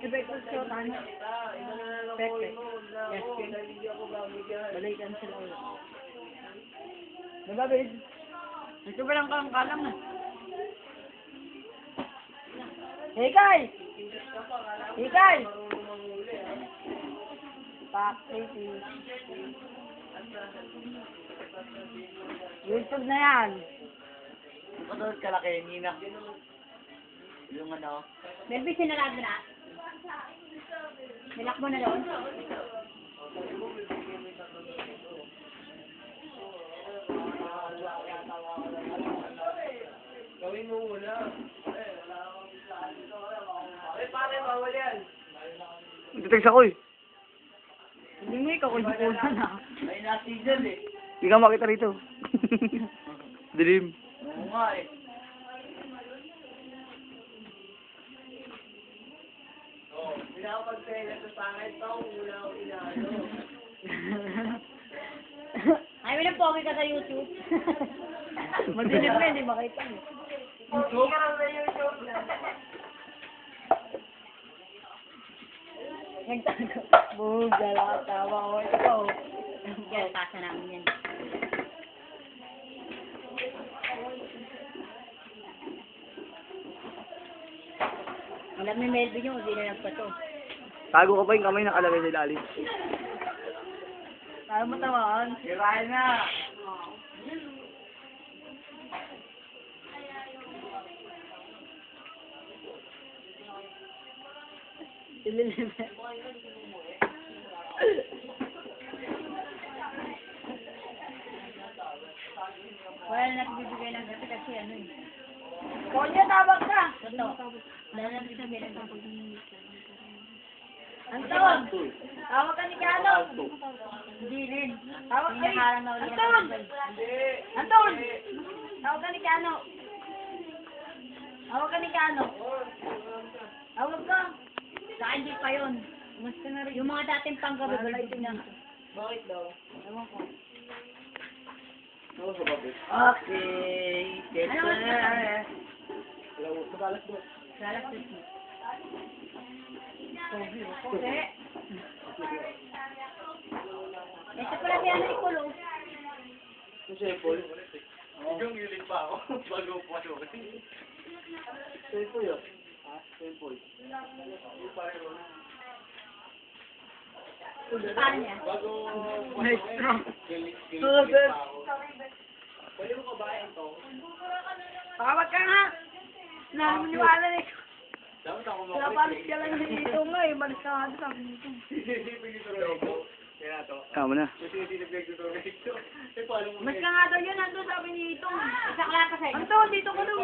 Epekto sa ano? Peke. Yes, balikan sila ulit. Diba, babe? Ito ba lang kalang na? Hikay! Hikay! Pakiti. YouTube na yan. Patulad ka laki, Nina. Yung ano. Melby, sinarado na. Nilak mo na doon. Gawin mo muna. Pare, bawal yan. Nagtitext ako eh. Hindi mo ikaw kung na na. May nasigal eh. Hindi ka makita rito. Dilim. Oo nga eh. Pinapagpela sa pangit pa kung muna ako inaano. Ayaw na pogi ka sa YouTube. Madilim na, hindi makita mo. YouTube? YouTube na. Nagtago. Boom, gala, tawa ko. Ikaw. Yan, kasa namin yan. Alam ni Melby yung hindi na nagpato. Tago ko pa yung kamay nakalagay sa ilalim. Tayo mo tawaan. Sirahin na. Ililim. Wala na nagbibigay ng gabi kasi ano eh. Konya, tawag ka. Totoo. Wala na nagbibigay ng gabi. Anton! Tawag ka ni Kano. Hindi rin. Tawag ka ni Inaharang na ulit Anton! Anton! Tawag ka ni Kano. Tawag ka ni Kano. Tawag ka. Saka hindi pa yun. Kumusta na rin? Yung mga dating panggabi, balbig na. Bakit daw? Ewan ko. Oo, sa babi. Okay. Get Ano oras na there. Magalas mo. Galas mo. Kasi, Ito pala si ano ikulo. Yung sepol. Yung hilig pa ako. Bago pa ito. Sepol yun. Ah, sepol. Yung pareho. Paano niya? Bago maestro. hilig pa ako. Pwede mo kabayan to? Tawag ka nga. Naniniwala na ikaw. Dapat ako Pinapalit ka lang dito nga eh. Balik ka nga sa dito. Kaya to. Tama na. Kasi sinipig ko ito. Eh, paano mo? Mas ka nga daw yun. Nandun sabi ni Itong. Isa ka lang kasi. Anton, dito ka daw.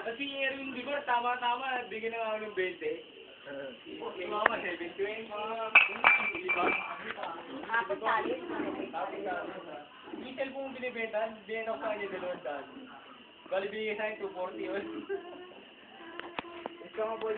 Kasi Erwin, di ba? Tama-tama. Bigyan na nga ako ng 20. Mama, 720. Di ba? Nakapagtali. Yung cellphone mong binibenta, binenta ko sa kanya 200. Bali, binigay sa akin 240 yun. Ikaw nga, boy.